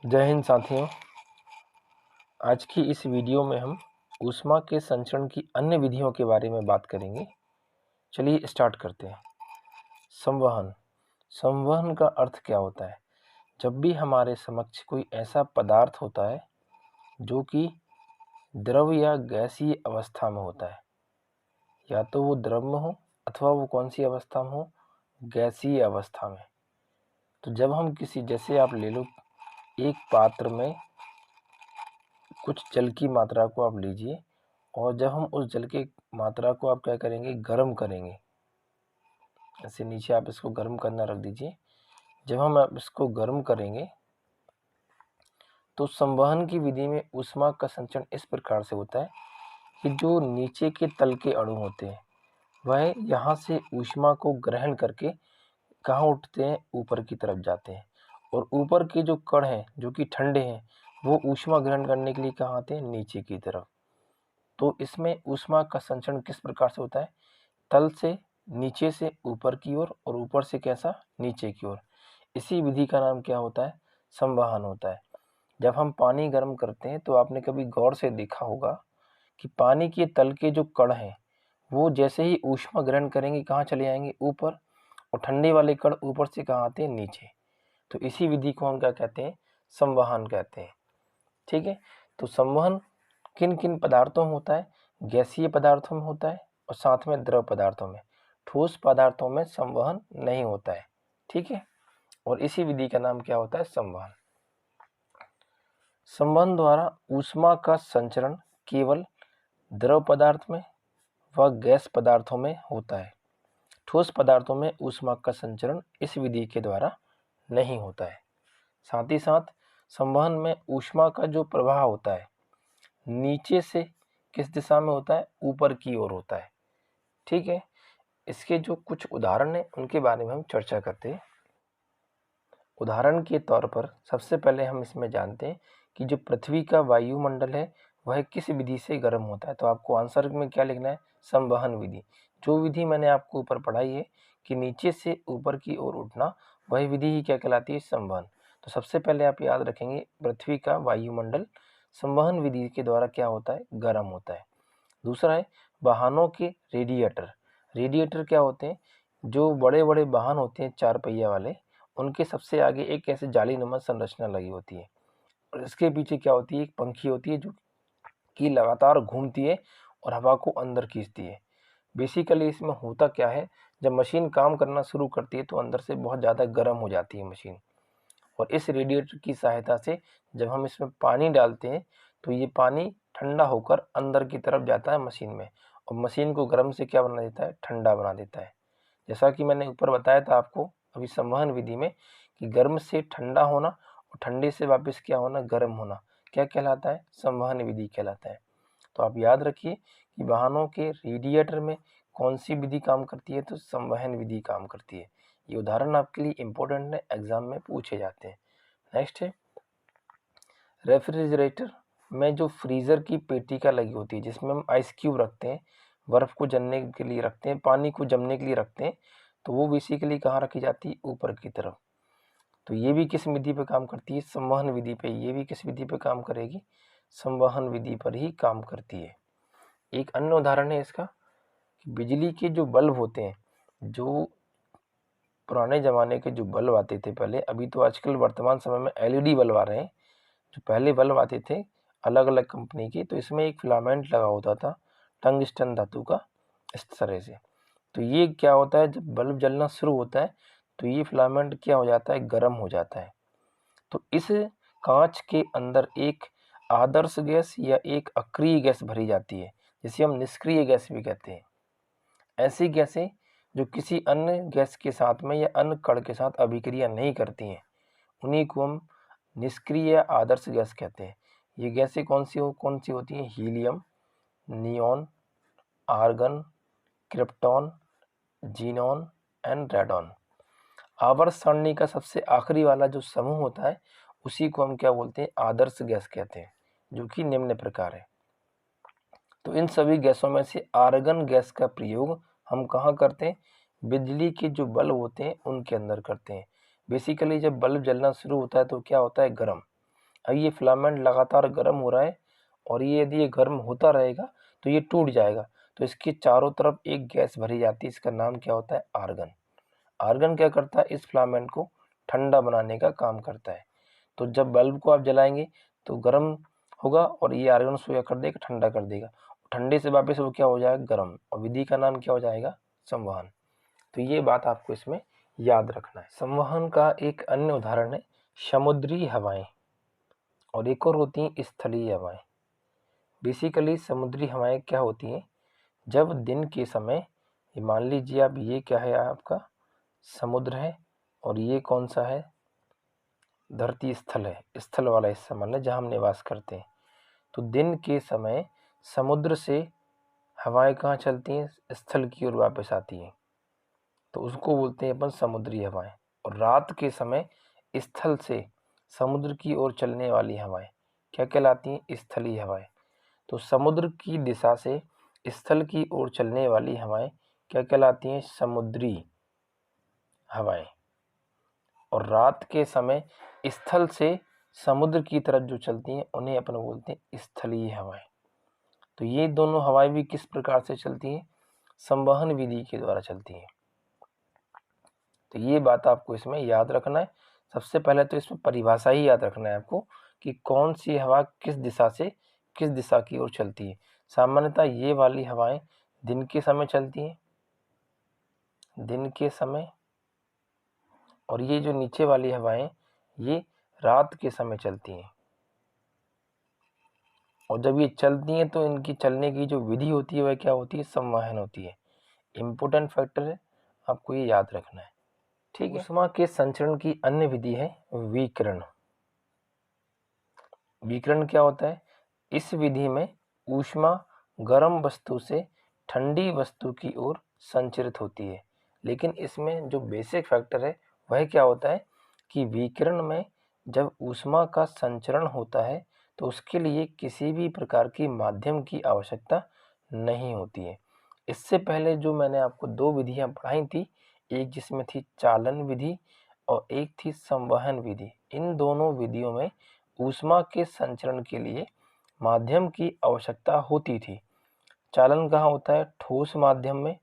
जय हिंद साथियों। आज की इस वीडियो में हम ऊष्मा के संचरण की अन्य विधियों के बारे में बात करेंगे। चलिए स्टार्ट करते हैं। संवहन। संवहन का अर्थ क्या होता है? जब भी हमारे समक्ष कोई ऐसा पदार्थ होता है जो कि द्रव या गैसीय अवस्था में होता है, या तो वो द्रव में हो अथवा वो कौन सी अवस्था में हो, गैसीय अवस्था में। तो जब हम किसी, जैसे आप ले लो एक पात्र में कुछ जल की मात्रा को आप लीजिए, और जब हम उस जल की मात्रा को आप क्या करेंगे, गर्म करेंगे। ऐसे नीचे आप इसको गर्म करना रख दीजिए। जब हम आप इसको गर्म करेंगे तो संवहन की विधि में ऊष्मा का संचरण इस प्रकार से होता है कि जो नीचे के तल के अणु होते हैं वह यहाँ से ऊष्मा को ग्रहण करके कहाँ उठते हैं, ऊपर की तरफ जाते हैं। और ऊपर के जो कण हैं जो कि ठंडे हैं, वो ऊष्मा ग्रहण करने के लिए कहाँ आते हैं, नीचे की तरफ। तो इसमें ऊष्मा का संचरण किस प्रकार से होता है? तल से नीचे से ऊपर की ओर और ऊपर से कैसा, नीचे की ओर। इसी विधि का नाम क्या होता है? संवहन होता है। जब हम पानी गर्म करते हैं तो आपने कभी गौर से देखा होगा कि पानी के तल के जो कण हैं वो जैसे ही ऊष्मा ग्रहण करेंगे कहाँ चले जाएंगे, ऊपर। और ठंडे वाले कण ऊपर से कहाँ आते हैं, नीचे। तो इसी विधि को हम क्या कहते हैं, संवहन कहते हैं। ठीक है। तो संवहन किन किन पदार्थों में होता है? गैसीय पदार्थों में होता है और साथ में द्रव पदार्थों में। ठोस पदार्थों में संवहन नहीं होता है। ठीक है। और इसी विधि का नाम क्या होता है, संवहन। संवहन द्वारा ऊष्मा का संचरण केवल द्रव पदार्थ में व गैस पदार्थों में होता है। ठोस पदार्थों में ऊष्मा का संचरण इस विधि के द्वारा नहीं होता है। साथ ही साथ संवहन में ऊष्मा का जो प्रवाह होता है नीचे से किस दिशा में होता है, ऊपर की ओर होता है। ठीक है। इसके जो कुछ उदाहरण हैं उनके बारे में हम चर्चा करते हैं। उदाहरण के तौर पर सबसे पहले हम इसमें जानते हैं कि जो पृथ्वी का वायुमंडल है वह किस विधि से गर्म होता है। तो आपको आंसर में क्या लिखना है, संवहन विधि। जो विधि मैंने आपको ऊपर पढ़ाई है कि नीचे से ऊपर की ओर उठना, वही विधि ही क्या कहलाती है, संवहन। तो सबसे पहले आप याद रखेंगे, पृथ्वी का वायुमंडल संवहन विधि के द्वारा क्या होता है, गर्म होता है। दूसरा है वाहनों के रेडिएटर। रेडिएटर क्या होते हैं? जो बड़े बड़े वाहन होते हैं चार पहिया वाले, उनके सबसे आगे एक ऐसे जालीनुमा संरचना लगी होती है और इसके पीछे क्या होती है, एक पंखी होती है जो कि लगातार घूमती है और हवा को अंदर खींचती है। बेसिकली इसमें होता क्या है, जब मशीन काम करना शुरू करती है तो अंदर से बहुत ज़्यादा गर्म हो जाती है मशीन, और इस रेडिएटर की सहायता से जब हम इसमें पानी डालते हैं तो ये पानी ठंडा होकर अंदर की तरफ जाता है मशीन में, और मशीन को गर्म से क्या बना देता है, ठंडा बना देता है। जैसा कि मैंने ऊपर बताया था आपको अभी संवहन विधि में कि गर्म से ठंडा होना और ठंडे से वापस क्या होना, गर्म होना, क्या कहलाता है, संवहन विधि कहलाता है। तो आप याद रखिए कि वाहनों के रेडिएटर में कौन सी विधि काम करती है, तो संवहन विधि काम करती है। ये उदाहरण आपके लिए इंपॉर्टेंट है, एग्जाम में पूछे जाते हैं। नेक्स्ट है रेफ्रिजरेटर में जो फ्रीजर की पेटी का लगी होती है, जिसमें हम आइस क्यूब रखते हैं, बर्फ को जमने के लिए रखते हैं, पानी को जमने के लिए रखते हैं, तो वो बेसिकली कहाँ रखी जाती है, ऊपर की तरफ। तो ये भी किस विधि पे काम करती है, संवहन विधि पे। ये भी किस विधि पे काम करेगी, संवहन विधि पर ही काम करती है। एक अन्य उदाहरण है इसका कि बिजली के जो बल्ब होते हैं, जो पुराने ज़माने के जो बल्ब आते थे पहले, अभी तो आजकल वर्तमान समय में एलईडी बल्ब आ रहे हैं, जो पहले बल्ब आते थे अलग अलग कंपनी के, तो इसमें एक फिलामेंट लगा होता था टंगस्टन धातु का, इस तरह से। तो ये क्या होता है, जब बल्ब जलना शुरू होता है तो ये फिलामेंट क्या हो जाता है, गर्म हो जाता है। तो इस कांच के अंदर एक आदर्श गैस या एक अक्रिय गैस भरी जाती है, जिसे हम निष्क्रिय गैस भी कहते हैं। ऐसी गैसें जो किसी अन्य गैस के साथ में या अन्य कण के साथ अभिक्रिया नहीं करती हैं, उन्हीं को हम निष्क्रिय आदर्श गैस कहते हैं। ये गैसें कौन सी होती हैं, helium, neon, argon, krypton, xenon and radon. आवर्त सारणी का सबसे आखिरी वाला जो समूह होता है उसी को हम क्या बोलते हैं, आदर्श गैस कहते हैं, जो कि निम्न प्रकार है। तो इन सभी गैसों में से आर्गन गैस का प्रयोग हम कहाँ करते हैं, बिजली के जो बल्ब होते हैं उनके अंदर करते हैं। बेसिकली जब बल्ब जलना शुरू होता है तो क्या होता है, गर्म। अब ये फिलामेंट लगातार गर्म हो रहा है और ये यदि ये गर्म होता रहेगा तो ये टूट जाएगा। तो इसके चारों तरफ एक गैस भरी जाती है, इसका नाम क्या होता है? आर्गन। आर्गन क्या करता है? इस फिलामेंट को ठंडा बनाने का काम करता है। तो जब बल्ब को आप जलाएंगे तो गर्म होगा और ये आर्गन उसको क्या कर देगा? ठंडा कर देगा। ठंडे से वापस वो क्या हो जाएगा? गर्म। और विधि का नाम क्या हो जाएगा? संवहन। तो ये बात आपको इसमें याद रखना है। संवहन का एक अन्य उदाहरण है समुद्री हवाएं, और एक और होती हैं स्थलीय हवाएं। बेसिकली समुद्री हवाएं क्या होती हैं? जब दिन के समय, मान लीजिए आप, ये क्या है? आपका समुद्र है और ये कौन सा है? धरती स्थल है, स्थल वाला हिस्सा मान लें जहाँ हम निवास करते हैं। तो दिन के समय समुद्र से हवाएं कहाँ चलती हैं? स्थल की ओर वापस आती हैं, तो उसको बोलते हैं अपन समुद्री हवाएं। और रात के समय स्थल से समुद्र की ओर चलने वाली हवाएं क्या कहलाती हैं? स्थलीय हवाएं। तो समुद्र की दिशा से स्थल की ओर चलने वाली हवाएं क्या कहलाती हैं? समुद्री हवाएं। और रात के समय स्थल से समुद्र की तरफ जो चलती हैं उन्हें अपन बोलते हैं स्थलीय हवाएं। तो ये दोनों हवाएं भी किस प्रकार से चलती हैं? संवहन विधि के द्वारा चलती हैं। तो ये बात आपको इसमें याद रखना है। सबसे पहले तो इसमें परिभाषा ही याद रखना है आपको कि कौन सी हवा किस दिशा से किस दिशा की ओर चलती है। सामान्यतः ये वाली हवाएं दिन के समय चलती हैं, दिन के समय, और ये जो नीचे वाली हवाएं ये रात के समय चलती हैं। और जब ये चलती हैं तो इनकी चलने की जो विधि होती है वह क्या होती है? संवहन होती है। इम्पोर्टेंट फैक्टर है, आपको ये याद रखना है, ठीक है। ऊष्मा के संचरण की अन्य विधि है विकिरण। विकिरण क्या होता है? इस विधि में ऊष्मा गर्म वस्तु से ठंडी वस्तु की ओर संचरित होती है। लेकिन इसमें जो बेसिक फैक्टर है वह क्या होता है कि विकिरण में जब ऊष्मा का संचरण होता है तो उसके लिए किसी भी प्रकार की माध्यम की आवश्यकता नहीं होती है। इससे पहले जो मैंने आपको दो विधियां पढ़ाई थी, एक जिसमें थी चालन विधि और एक थी संवहन विधि, इन दोनों विधियों में ऊष्मा के संचरण के लिए माध्यम की आवश्यकता होती थी। चालन कहाँ होता है? ठोस माध्यम में।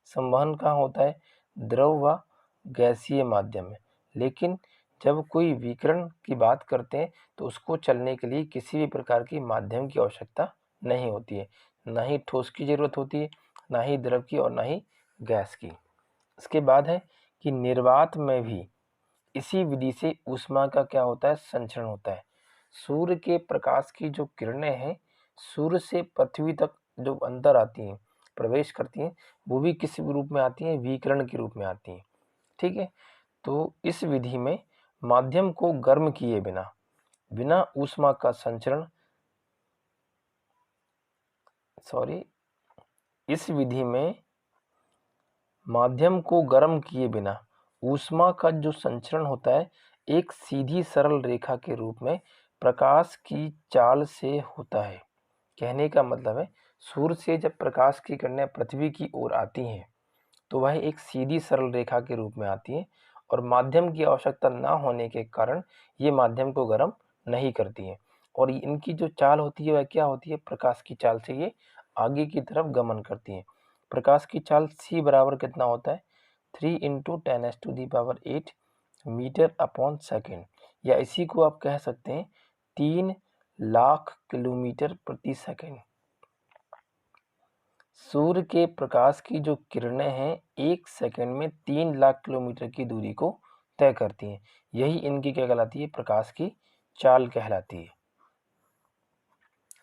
संवहन कहाँ होता है? द्रव व गैसीय माध्यम में। लेकिन जब कोई विकिरण की बात करते हैं तो उसको चलने के लिए किसी भी प्रकार की माध्यम की आवश्यकता नहीं होती है। ना ही ठोस की जरूरत होती है, ना ही द्रव की और ना ही गैस की। इसके बाद है कि निर्वात में भी इसी विधि से ऊष्मा का क्या होता है? संचरण होता है। सूर्य के प्रकाश की जो किरणें हैं सूर्य से पृथ्वी तक जो अंदर आती हैं, प्रवेश करती हैं, वो भी किस रूप में आती हैं? विकिरण के रूप में आती हैं, ठीक है। तो इस विधि में माध्यम को गर्म किए बिना बिना ऊष्मा का संचरण इस विधि में माध्यम को गर्म किए बिना ऊष्मा का जो संचरण होता है एक सीधी सरल रेखा के रूप में प्रकाश की चाल से होता है। कहने का मतलब है सूर्य से जब प्रकाश की किरणें पृथ्वी की ओर आती हैं तो वह एक सीधी सरल रेखा के रूप में आती है और माध्यम की आवश्यकता ना होने के कारण ये माध्यम को गर्म नहीं करती हैं। और इनकी जो चाल होती है वह क्या होती है? प्रकाश की चाल से ये आगे की तरफ गमन करती हैं। प्रकाश की चाल c बराबर कितना होता है? 3 × 10⁸ मीटर अपॉन सेकेंड, या इसी को आप कह सकते हैं 3 लाख किलोमीटर प्रति सेकेंड। सूर्य के प्रकाश की जो किरणें हैं एक सेकंड में 3 लाख किलोमीटर की दूरी को तय करती हैं। यही इनकी क्या कहलाती है? प्रकाश की चाल कहलाती है।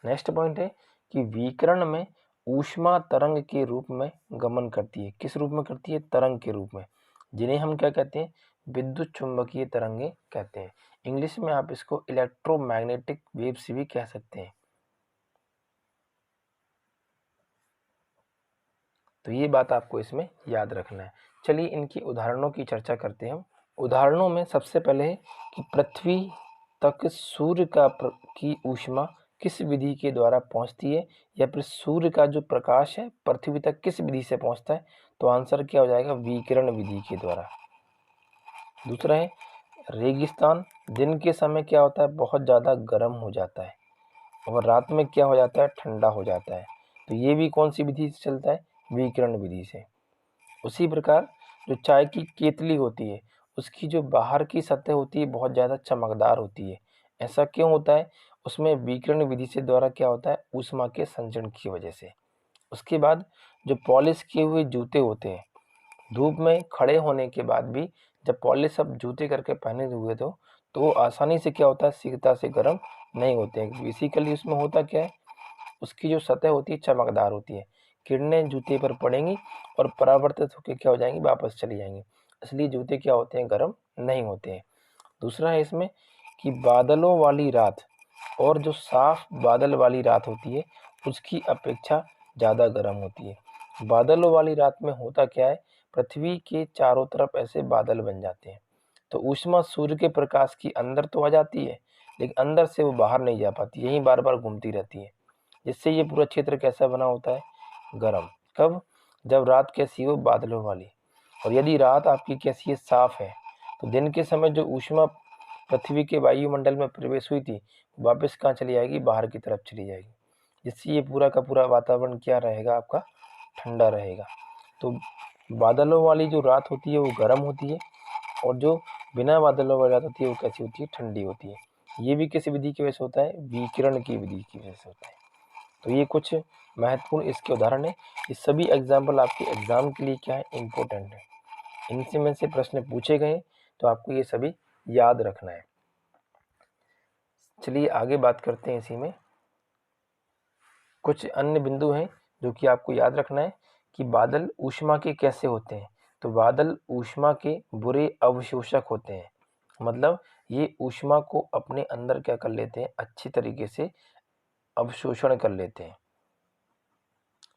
नेक्स्ट पॉइंट है कि विकिरण में ऊष्मा तरंग के रूप में गमन करती है। किस रूप में करती है? तरंग के रूप में, जिन्हें हम क्या कहते हैं? विद्युत चुंबकीय तरंगे कहते हैं। इंग्लिश में आप इसको इलेक्ट्रोमैग्नेटिक वेव्स भी कह सकते हैं। तो ये बात आपको इसमें याद रखना है। चलिए इनकी उदाहरणों की चर्चा करते हैं हम। उदाहरणों में सबसे पहले है कि पृथ्वी तक सूर्य की ऊष्मा किस विधि के द्वारा पहुंचती है, या फिर सूर्य का जो प्रकाश है पृथ्वी तक किस विधि से पहुंचता है? तो आंसर क्या हो जाएगा? विकिरण विधि के द्वारा। दूसरा है रेगिस्तान दिन के समय क्या होता है, बहुत ज़्यादा गर्म हो जाता है और रात में क्या हो जाता है, ठंडा हो जाता है। तो ये भी कौन सी विधि से चलता है, विकिरण विधि से। उसी प्रकार जो चाय की केतली होती है, उसकी जो बाहर की सतह होती है बहुत ज़्यादा चमकदार होती है। ऐसा क्यों होता है, उसमें विकिरण विधि से द्वारा क्या होता है, ऊष्मा के संचरण की वजह से। उसके बाद जो पॉलिश किए हुए जूते होते हैं, धूप में खड़े होने के बाद भी जब पॉलिश अब जूते करके पहने हुए तो वो आसानी से क्या होता है, शीघ्रता से गर्म नहीं होते हैं। बेसिकली उसमें होता क्या है, उसकी जो सतह होती है चमकदार होती है, किरणें जूते पर पड़ेंगी और परावर्तित होकर क्या हो जाएंगी, वापस चली जाएंगी, इसलिए जूते क्या होते हैं, गर्म नहीं होते हैं। दूसरा है इसमें कि बादलों वाली रात और जो साफ बादल वाली रात होती है उसकी अपेक्षा ज़्यादा गर्म होती है। बादलों वाली रात में होता क्या है, पृथ्वी के चारों तरफ ऐसे बादल बन जाते हैं, तो ऊष्मा सूर्य के प्रकाश की अंदर तो आ जाती है लेकिन अंदर से वो बाहर नहीं जा पाती, यहीं बार बार घूमती रहती है, जिससे ये पूरा क्षेत्र कैसा बना होता है, गर्म। कब, जब रात कैसी हो, बादलों वाली। और यदि रात आपकी कैसी है, साफ है, तो दिन के समय जो ऊष्मा पृथ्वी के वायुमंडल में प्रवेश हुई थी वापस कहाँ चली जाएगी, बाहर की तरफ चली जाएगी, जिससे ये पूरा का पूरा वातावरण क्या रहेगा, आपका ठंडा रहेगा। तो बादलों वाली जो रात होती है वो गर्म होती है और जो बिना बादलों वाली रात होती है वो कैसी होती है, ठंडी होती है। ये भी किस विधि की वजह से होता है, विकिरण की विधि की वजह से होता है। तो ये कुछ महत्वपूर्ण इसके उदाहरण है। ये सभी एग्जाम्पल आपके एग्जाम के लिए क्या है, इम्पोर्टेंट है। इनसे में से प्रश्न पूछे गए तो आपको ये सभी याद रखना है। चलिए आगे बात करते हैं। इसी में कुछ अन्य बिंदु हैं जो कि आपको याद रखना है कि बादल ऊष्मा के कैसे होते हैं। तो बादल ऊष्मा के बुरे अवशोषक होते हैं, मतलब ये ऊष्मा को अपने अंदर क्या कर लेते हैं, अच्छी तरीके से अवशोषण कर लेते हैं,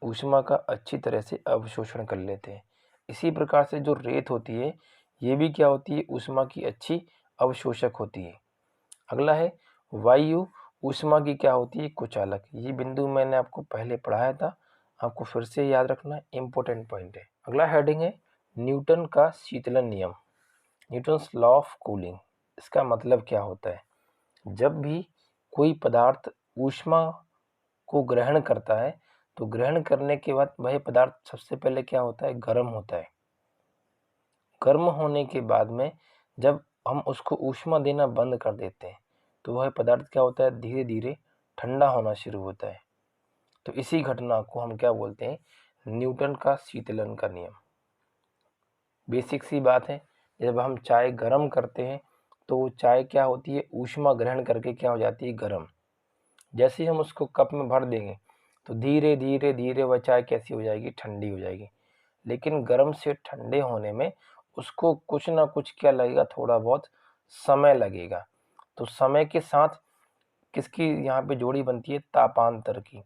ऊष्मा का अच्छी तरह से अवशोषण कर लेते हैं। इसी प्रकार से जो रेत होती है ये भी क्या होती है, ऊष्मा की अच्छी अवशोषक होती है। अगला है वायु ऊष्मा की क्या होती है, कुचालक। ये बिंदु मैंने आपको पहले पढ़ाया था, आपको फिर से याद रखना, इंपॉर्टेंट पॉइंट है। अगला हेडिंग है न्यूटन का शीतलन नियम, न्यूटन्स लॉ ऑफ कूलिंग। इसका मतलब क्या होता है, जब भी कोई पदार्थ ऊष्मा को ग्रहण करता है तो ग्रहण करने के बाद वह पदार्थ सबसे पहले क्या होता है, गर्म होता है। गर्म होने के बाद में जब हम उसको ऊष्मा देना बंद कर देते हैं तो वह पदार्थ क्या होता है, धीरे धीरे ठंडा होना शुरू होता है। तो इसी घटना को हम क्या बोलते हैं, न्यूटन का शीतलन का नियम। बेसिक सी बात है, जब हम चाय गर्म करते हैं तो चाय क्या होती है, ऊष्मा ग्रहण करके क्या हो जाती है, गर्म। जैसे ही हम उसको कप में भर देंगे तो धीरे धीरे धीरे वह चाय कैसी हो जाएगी, ठंडी हो जाएगी। लेकिन गर्म से ठंडे होने में उसको कुछ ना कुछ क्या लगेगा, थोड़ा बहुत समय लगेगा। तो समय के साथ किसकी यहाँ पे जोड़ी बनती है, तापांतर की।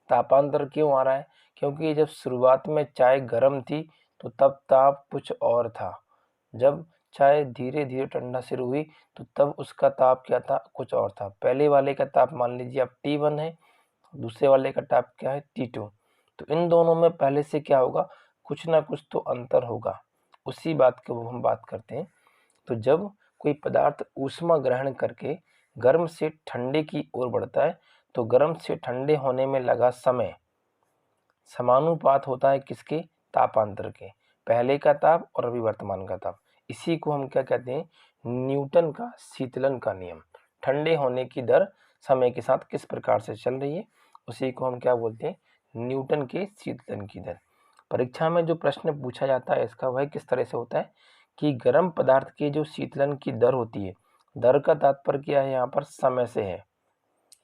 तापांतर क्यों आ रहा है, क्योंकि जब शुरुआत में चाय गर्म थी तो तब ताप कुछ और था, जब चाय धीरे धीरे ठंडा शुरू हुई तो तब उसका ताप क्या था, कुछ और था। पहले वाले का ताप मान लीजिए अब T1 है, दूसरे वाले का ताप क्या है, T2। तो इन दोनों में पहले से क्या होगा, कुछ ना कुछ तो अंतर होगा, उसी बात को हम बात करते हैं। तो जब कोई पदार्थ ऊष्मा ग्रहण करके गर्म से ठंडे की ओर बढ़ता है तो गर्म से ठंडे होने में लगा समय समानुपात होता है किसके, तापांतर के, पहले का ताप और अभी वर्तमान का ताप। इसी को हम क्या कहते हैं, न्यूटन का शीतलन का नियम। ठंडे होने की दर समय के साथ किस प्रकार से चल रही है, उसी को हम क्या बोलते हैं, न्यूटन के शीतलन की दर। परीक्षा में जो प्रश्न पूछा जाता है इसका वह किस तरह से होता है कि गर्म पदार्थ के जो शीतलन की दर होती है, दर का तात्पर्य क्या है यहाँ पर, समय से है,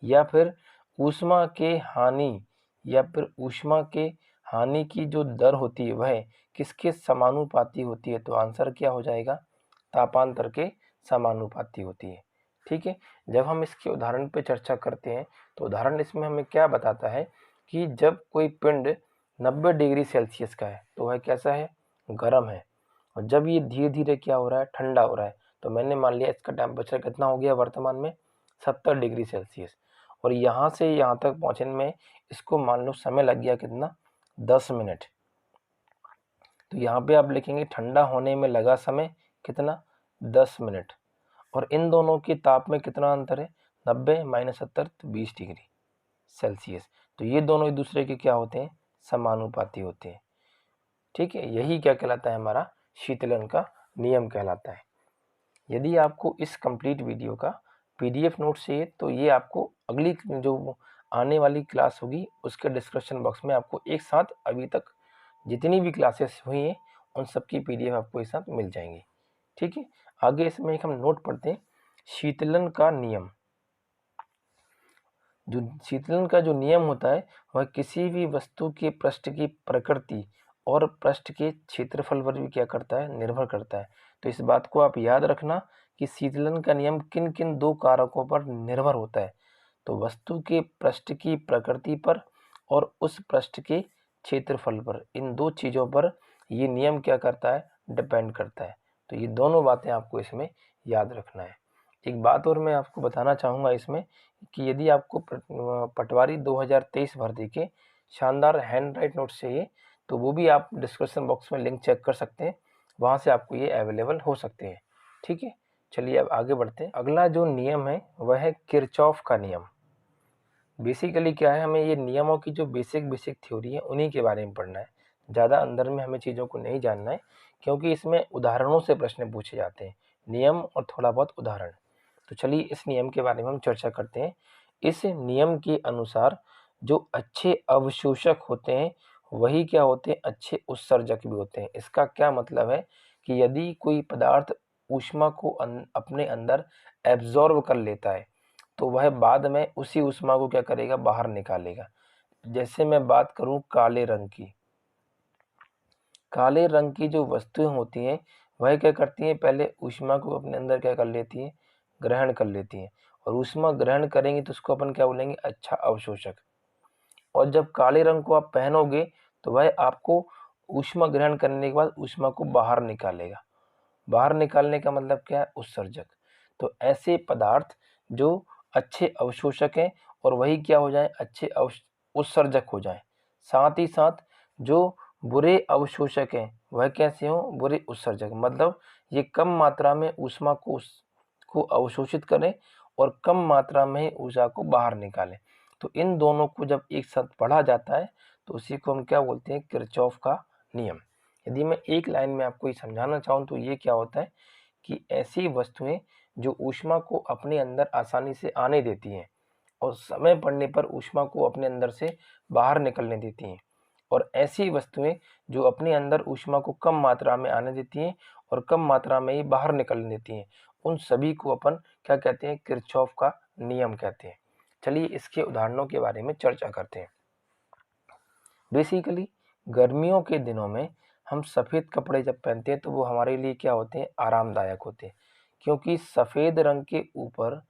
या फिर ऊष्मा के हानि या फिर ऊष्मा के हानि की जो दर होती है वह किसके समानुपाती होती है। तो आंसर क्या हो जाएगा, तापांतर के समानुपाती होती है। ठीक है, जब हम इसके उदाहरण पे चर्चा करते हैं तो उदाहरण इसमें हमें क्या बताता है कि जब कोई पिंड 90 डिग्री सेल्सियस का है तो वह कैसा है, गर्म है, और जब ये धीरे धीरे क्या हो रहा है, ठंडा हो रहा है। तो मैंने मान लिया इसका टेम्परेचर कितना हो गया वर्तमान में, 70 डिग्री सेल्सियस, और यहाँ से यहाँ तक पहुँचने में इसको मान लो समय लग गया कितना, 10 मिनट। तो यहाँ पे आप लिखेंगे ठंडा होने में लगा समय कितना, 10 मिनट। और इन दोनों के ताप में कितना अंतर है, 90 - 70 तो 20 डिग्री सेल्सियस। तो ये दोनों एक दूसरे के क्या होते हैं, समानुपाती होते हैं। ठीक है, यही क्या कहलाता है, हमारा शीतलन का नियम कहलाता है। यदि आपको इस कंप्लीट वीडियो का पीडीएफ नोट चाहिए तो ये आपको अगली जो आने वाली क्लास होगी उसके डिस्क्रिप्शन बॉक्स में आपको एक साथ अभी तक जितनी भी क्लासेस हुई हैं उन सब की पीडीएफ आपको एक साथ मिल जाएंगी। ठीक है, आगे इसमें एक हम नोट पढ़ते हैं, शीतलन का नियम। जो शीतलन का जो नियम होता है वह किसी भी वस्तु के पृष्ठ की प्रकृति और पृष्ठ के क्षेत्रफल पर भी क्या करता है, निर्भर करता है। तो इस बात को आप याद रखना कि शीतलन का नियम किन किन दो कारकों पर निर्भर होता है। तो वस्तु के पृष्ठ की प्रकृति पर और उस पृष्ठ के क्षेत्रफल पर, इन दो चीज़ों पर ये नियम क्या करता है, डिपेंड करता है। तो ये दोनों बातें आपको इसमें याद रखना है। एक बात और मैं आपको बताना चाहूँगा इसमें कि यदि आपको पटवारी 2023 भर्ती के शानदार हैंड राइट नोट्स चाहिए तो वो भी आप डिस्क्रिप्शन बॉक्स में लिंक चेक कर सकते हैं, वहाँ से आपको ये अवेलेबल हो सकते हैं। ठीक है, चलिए अब आगे बढ़ते हैं। अगला जो नियम है वह है किरचॉफ का नियम। बेसिकली क्या है, हमें ये नियमों की जो बेसिक थ्योरी है उन्हीं के बारे में पढ़ना है। ज़्यादा अंदर में हमें चीज़ों को नहीं जानना है, क्योंकि इसमें उदाहरणों से प्रश्न पूछे जाते हैं, नियम और थोड़ा बहुत उदाहरण। तो चलिए इस नियम के बारे में हम चर्चा करते हैं। इस नियम के अनुसार जो अच्छे अवशोषक होते हैं वही क्या होते हैं, अच्छे उत्सर्जक भी होते हैं। इसका क्या मतलब है कि यदि कोई पदार्थ ऊष्मा को अपने अंदर एब्जॉर्ब कर लेता है तो वह बाद में उसी ऊष्मा को क्या करेगा, बाहर निकालेगा। जैसे मैं बात करूं काले रंग की, काले रंग की जो वस्तुएं होती हैं वह क्या करती हैं, पहले ऊष्मा को अपने अंदर क्या कर लेती हैं, ग्रहण कर लेती हैं। और ऊष्मा ग्रहण करेंगी तो उसको अपन क्या बोलेंगे, अच्छा अवशोषक। और जब काले रंग को आप पहनोगे तो वह आपको ऊष्मा ग्रहण करने के बाद ऊष्मा को बाहर निकालेगा। बाहर निकालने का मतलब क्या है, उत्सर्जक। तो ऐसे पदार्थ जो अच्छे अवशोषक हैं और वही क्या हो जाए, अच्छे उत्सर्जक हो जाए। साथ ही साथ जो बुरे अवशोषक हैं वह कैसे हो, बुरे उत्सर्जक। मतलब ये कम मात्रा में ऊष्मा को अवशोषित करें और कम मात्रा में ही ऊर्जा को बाहर निकालें। तो इन दोनों को जब एक साथ पढ़ा जाता है तो उसी को हम क्या बोलते हैं, किरचॉफ का नियम। यदि मैं एक लाइन में आपको ये समझाना चाहूँ तो ये क्या होता है कि ऐसी वस्तुएं जो ऊष्मा को अपने अंदर आसानी से आने देती हैं और समय पड़ने पर ऊष्मा को अपने अंदर से बाहर निकलने देती हैं, और ऐसी वस्तुएं जो अपने अंदर ऊष्मा को कम मात्रा में आने देती हैं और कम मात्रा में ही बाहर निकलने देती हैं, उन सभी को अपन क्या कहते हैं, किरचॉफ का नियम कहते हैं। चलिए इसके उदाहरणों के बारे में चर्चा करते हैं। बेसिकली गर्मियों के दिनों में हम सफ़ेद कपड़े जब पहनते हैं तो वो हमारे लिए क्या होते हैं, आरामदायक होते हैं। क्योंकि सफ़ेद रंग के ऊपर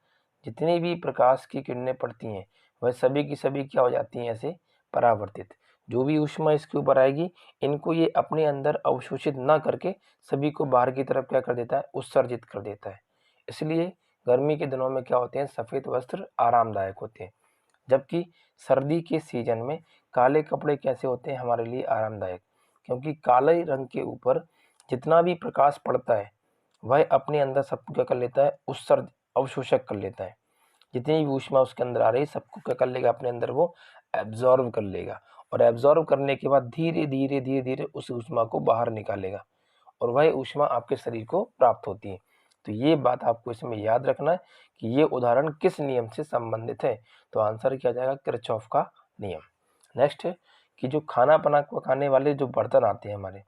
जितनी भी प्रकाश की किरणें पड़ती हैं वह सभी की सभी क्या हो जाती हैं, ऐसे परावर्तित। जो भी ऊष्मा इसके ऊपर आएगी इनको ये अपने अंदर अवशोषित ना करके सभी को बाहर की तरफ क्या कर देता है, उत्सर्जित कर देता है। इसलिए गर्मी के दिनों में क्या होते हैं, सफ़ेद वस्त्र आरामदायक होते हैं। जबकि सर्दी के सीजन में काले कपड़े कैसे होते हैं हमारे लिए आरामदायक, क्योंकि काले रंग के ऊपर जितना भी प्रकाश पड़ता है वह अपने अंदर सबको क्या कर लेता है, उत्सर्ज अवशोषक कर लेता है। जितनी भी ऊष्मा उसके अंदर आ रही है सबको क्या कर लेगा, अपने अंदर वो एब्जॉर्ब कर लेगा। और एब्जॉर्ब करने के बाद धीरे धीरे धीरे धीरे उस ऊष्मा को बाहर निकालेगा और वह ऊष्मा आपके शरीर को प्राप्त होती है। तो ये बात आपको इसमें याद रखना है कि ये उदाहरण किस नियम से संबंधित है। तो आंसर क्या जाएगा, किरचॉफ का नियम। नेक्स्ट है कि जो खाना पकाने वाले जो बर्तन आते हैं हमारे,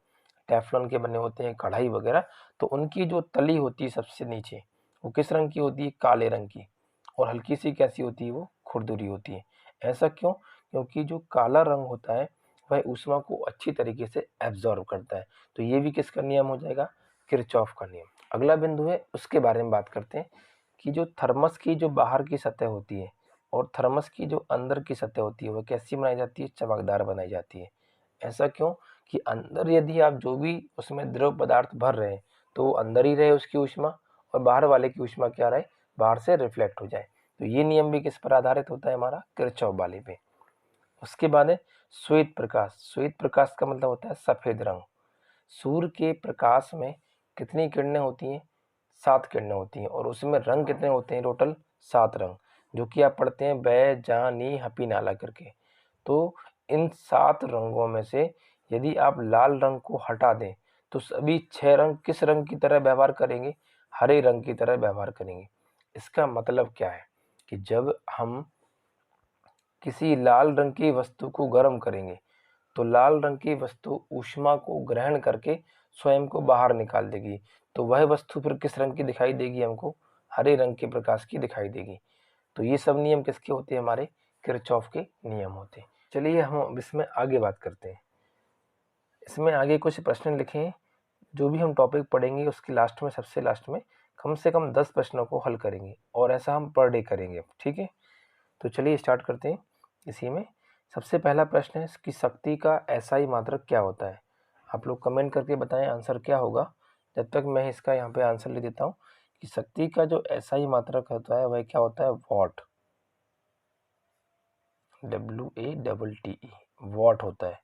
टेफ्लॉन के बने होते हैं, कढ़ाई वगैरह, तो उनकी जो तली होती है सबसे नीचे वो किस रंग की होती है, काले रंग की। और हल्की सी कैसी होती है, वो खुरदुरी होती है। ऐसा क्यों, क्योंकि जो काला रंग होता है वह ऊष्मा को अच्छी तरीके से एब्जॉर्ब करता है। तो ये भी किसका नियम हो जाएगा, किरचॉफ का नियम। अगला बिंदु है उसके बारे में बात करते हैं कि जो थर्मस की जो बाहर की सतह होती है और थर्मस की जो अंदर की सतह होती है वह कैसी बनाई जाती है, चमकदार बनाई जाती है। ऐसा क्यों कि अंदर यदि आप जो भी उसमें द्रव पदार्थ भर रहे हैं तो वो अंदर ही रहे उसकी ऊष्मा, और बाहर वाले की ऊष्मा क्या रहे, बाहर से रिफ्लेक्ट हो जाए। तो ये नियम भी किस पर आधारित होता है, हमारा किरचॉफ वाले पे। उसके बाद है श्वेत प्रकाश। श्वेत प्रकाश का मतलब होता है सफ़ेद रंग। सूर्य के प्रकाश में कितनी किरणें होती हैं, 7 किरणें होती हैं और उसमें रंग कितने होते हैं? टोटल 7 रंग, जो कि आप पढ़ते हैं बै जा नी हपी नाला करके। तो इन 7 रंगों में से यदि आप लाल रंग को हटा दें तो सभी 6 रंग किस रंग की तरह व्यवहार करेंगे? हरे रंग की तरह व्यवहार करेंगे। इसका मतलब क्या है कि जब हम किसी लाल रंग की वस्तु को गर्म करेंगे तो लाल रंग की वस्तु ऊष्मा को ग्रहण करके स्वयं को बाहर निकाल देगी, तो वह वस्तु फिर किस रंग की दिखाई देगी? हमको हरे रंग के प्रकाश की दिखाई देगी। तो ये सब नियम किसके होते हैं? हमारे किरचॉफ के नियम होते हैं। चलिए हम अब इसमें आगे बात करते हैं। इसमें आगे कुछ प्रश्न लिखे हैं, जो भी हम टॉपिक पढ़ेंगे उसके लास्ट में, सबसे लास्ट में कम से कम 10 प्रश्नों को हल करेंगे और ऐसा हम पर डे करेंगे, ठीक है। तो चलिए स्टार्ट करते हैं। इसी में सबसे पहला प्रश्न है कि शक्ति का एसआई मात्रक क्या होता है? आप लोग कमेंट करके बताएं आंसर क्या होगा, जब तक मैं इसका यहाँ पे आंसर ले देता हूँ कि शक्ति का जो एसआई मात्रक होता है वह क्या होता है? वॉट, WATTE, वॉट होता है।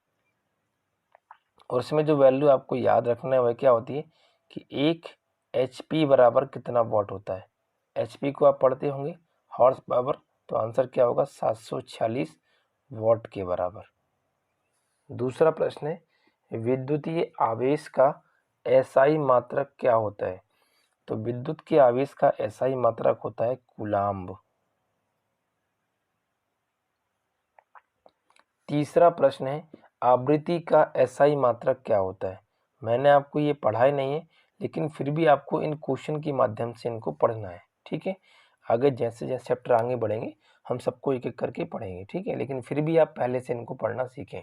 और इसमें जो वैल्यू आपको याद रखना है वह क्या होती है कि 1 HP बराबर कितना वॉट होता है? HP को आप पढ़ते होंगे हॉर्स पावर, तो आंसर क्या होगा? 746 वॉट के बराबर। दूसरा प्रश्न है विद्युतीय आवेश का एसआई मात्रक क्या होता है? तो विद्युत के आवेश का एसआई मात्रक होता है कूलाम्ब। तीसरा प्रश्न है आवृत्ति का एसआई मात्रक क्या होता है? मैंने आपको ये पढ़ाया नहीं है, लेकिन फिर भी आपको इन क्वेश्चन के माध्यम से इनको पढ़ना है, ठीक है। आगे जैसे जैसे चैप्टर आगे बढ़ेंगे हम सबको एक एक करके पढ़ेंगे, ठीक है, लेकिन फिर भी आप पहले से इनको पढ़ना सीखें।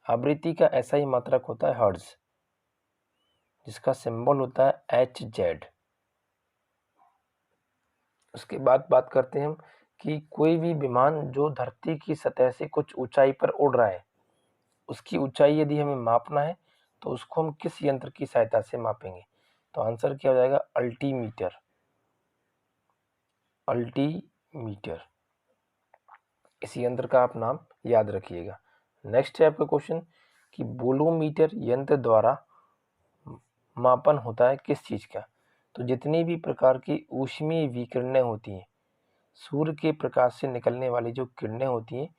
आवृत्ति का एसआई मात्रक होता है हर्ट्ज, जिसका सिंबल होता है HZ। उसके बाद बात करते हैं हम कि कोई भी विमान जो धरती की सतह से कुछ ऊंचाई पर उड़ रहा है, उसकी ऊंचाई यदि हमें मापना है तो उसको हम किस यंत्र की सहायता से मापेंगे? तो आंसर क्या हो जाएगा? अल्टीमीटर। अल्टीमीटर, इस यंत्र का आप नाम याद रखिएगा। नेक्स्ट है आपका क्वेश्चन कि बोलोमीटर यंत्र द्वारा मापन होता है किस चीज का? तो जितनी भी प्रकार की ऊष्मीय विकिरणें होती हैं, सूर्य के प्रकाश से निकलने वाली जो किरणें होती हैं,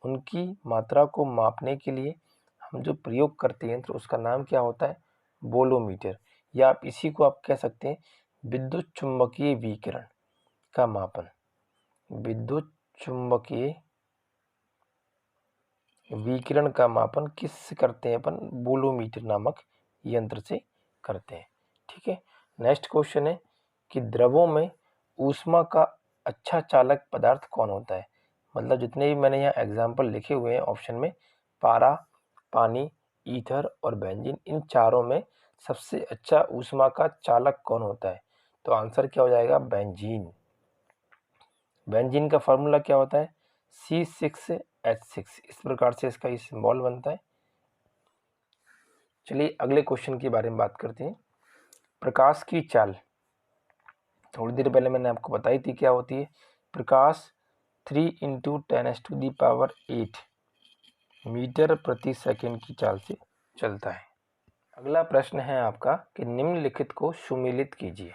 उनकी मात्रा को मापने के लिए हम जो प्रयोग करते हैं यंत्र, उसका नाम क्या होता है? बोलोमीटर। या आप इसी को आप कह सकते हैं विद्युत चुम्बकीय विकिरण का मापन। विद्युत चुम्बकीय विकिरण का मापन किससे करते हैं? अपन बोलोमीटर नामक यंत्र से करते हैं, ठीक है। नेक्स्ट क्वेश्चन है कि द्रवों में ऊष्मा का अच्छा चालक पदार्थ कौन होता है? मतलब जितने भी मैंने यहाँ एग्जाम्पल लिखे हुए हैं ऑप्शन में, पारा, पानी, ईथर और बेंजीन, इन चारों में सबसे अच्छा ऊष्मा का चालक कौन होता है? तो आंसर क्या हो जाएगा? बेंजीन। बेंजीन का फॉर्मूला क्या होता है? C6H6, इस प्रकार से इसका ये सिंबल बनता है। चलिए अगले क्वेश्चन के बारे में बात करते हैं। प्रकाश की चाल थोड़ी देर पहले मैंने आपको बताई थी क्या होती है। प्रकाश 3 × 10⁸ मीटर प्रति सेकंड की चाल से चलता है। अगला प्रश्न है आपका कि निम्नलिखित को सुमेलित कीजिए।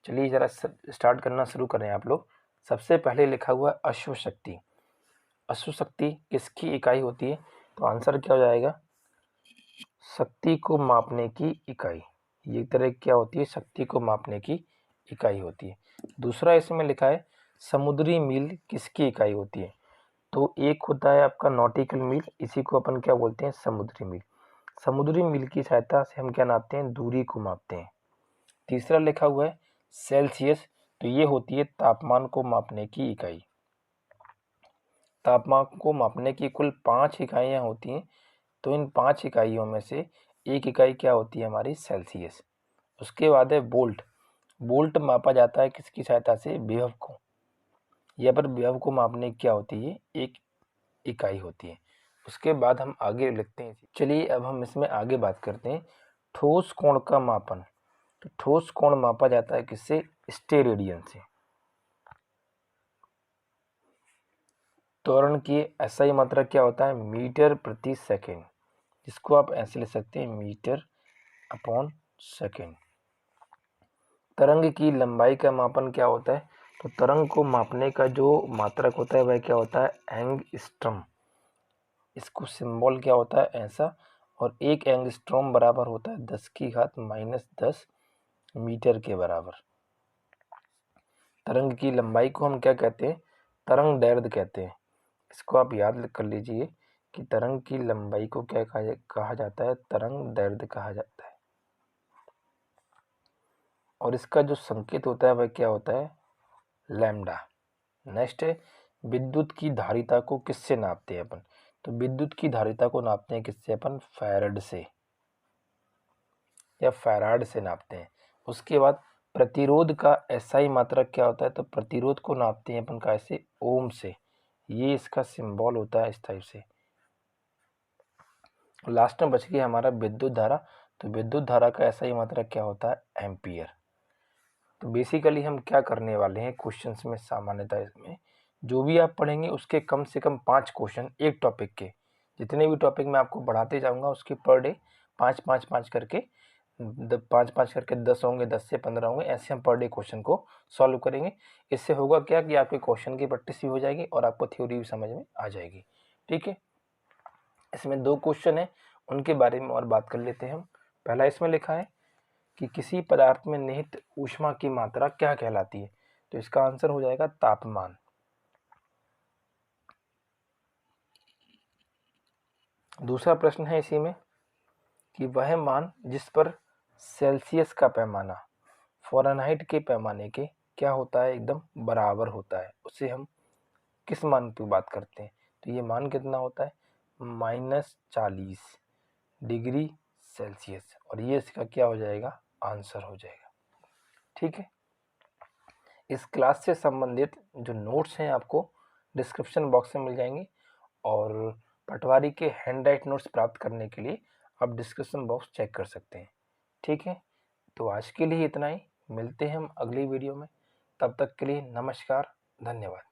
चलिए जरा स्टार्ट करना शुरू करें आप लोग। सबसे पहले लिखा हुआ अश्व शक्ति। अश्व शक्ति किसकी इकाई होती है? तो आंसर क्या हो जाएगा? शक्ति को मापने की इकाई। ये तरह क्या होती है? शक्ति को मापने की इकाई होती है। दूसरा इसमें लिखा है समुद्री मील किसकी इकाई होती है? तो एक होता है आपका नॉटिकल मील, इसी को अपन क्या बोलते हैं? समुद्री मील। समुद्री मील की सहायता से हम क्या नापते हैं? दूरी को मापते हैं। तीसरा लिखा हुआ है सेल्सियस, तो ये होती है तापमान को मापने की इकाई। तापमान को मापने की कुल 5 इकाइयाँ होती हैं, तो इन 5 इकाइयों में से एक इकाई क्या होती है? हमारी सेल्सियस। उसके बाद है वोल्ट। वोल्ट मापा जाता है किसकी सहायता से? विभव को। यहाँ पर विभव को मापने की क्या होती है? एक इकाई होती है। उसके बाद हम आगे लिखते हैं। चलिए अब हम इसमें आगे बात करते हैं ठोस कोण का मापन। तो ठोस कोण मापा जाता है किससे? स्टेरेडियन से। त्वरण की एसआई मात्रा क्या होता है? मीटर प्रति सेकंड, जिसको आप ऐसे लिख सकते हैं मीटर अपॉन सेकंड। तरंग की लंबाई का मापन क्या होता है? तो तरंग को मापने का जो मात्रक होता है वह क्या होता है? एंगस्ट्रॉम। इसको सिंबल क्या होता है? ऐसा। और एक एंगस्ट्रॉम बराबर होता है 10⁻⁻10 मीटर के बराबर। तरंग की लंबाई को हम क्या कहते हैं? तरंग दैर्ध्य कहते हैं। इसको आप याद कर लीजिए कि तरंग की लंबाई को क्या कहा जाता है? तरंग दैर्ध्य कहा जाता है। और इसका जो संकेत होता है वह क्या होता है? लैम्डा। नेक्स्ट है, विद्युत की धारिता को किससे नापते हैं अपन? तो विद्युत की धारिता को नापते हैं किससे अपन? फैराड से या फैराड से नापते हैं। उसके बाद प्रतिरोध का एसआई मात्रक क्या होता है? तो प्रतिरोध को नापते हैं अपन कैसे? ओम से। ये इसका सिंबल होता है इस टाइप से। लास्ट में बच गया हमारा विद्युत धारा। तो विद्युत धारा का एसआई मात्रक क्या होता है? एम्पियर। तो बेसिकली हम क्या करने वाले हैं क्वेश्चंस में, सामान्यतः इसमें जो भी आप पढ़ेंगे उसके कम से कम 5 क्वेश्चन एक टॉपिक के, जितने भी टॉपिक मैं आपको बढ़ाते जाऊंगा उसके पर डे 5 करके 10 होंगे, 10 से 15 होंगे, ऐसे हम पर डे क्वेश्चन को सॉल्व करेंगे। इससे होगा क्या कि आपके क्वेश्चन की प्रैक्टिस भी हो जाएगी और आपको थ्योरी भी समझ में आ जाएगी। ठीक है, इसमें 2 क्वेश्चन है, उनके बारे में और बात कर लेते हैं हम। पहला इसमें लिखा है कि किसी पदार्थ में निहित ऊष्मा की मात्रा क्या कहलाती है? तो इसका आंसर हो जाएगा तापमान। दूसरा प्रश्न है इसी में कि वह मान जिस पर सेल्सियस का पैमाना फ़ारेनहाइट के पैमाने के क्या होता है? एकदम बराबर होता है, उसे हम किस मान की बात करते हैं? तो ये मान कितना होता है? -40 डिग्री सेल्सियस। और ये इसका क्या हो जाएगा? आंसर हो जाएगा। ठीक है, इस क्लास से संबंधित जो नोट्स हैं आपको डिस्क्रिप्शन बॉक्स में मिल जाएंगे। और पटवारी के हैंड राइट नोट्स प्राप्त करने के लिए आप डिस्क्रिप्शन बॉक्स चेक कर सकते हैं। ठीक है, तो आज के लिए इतना ही। मिलते हैं हम अगली वीडियो में। तब तक के लिए नमस्कार, धन्यवाद।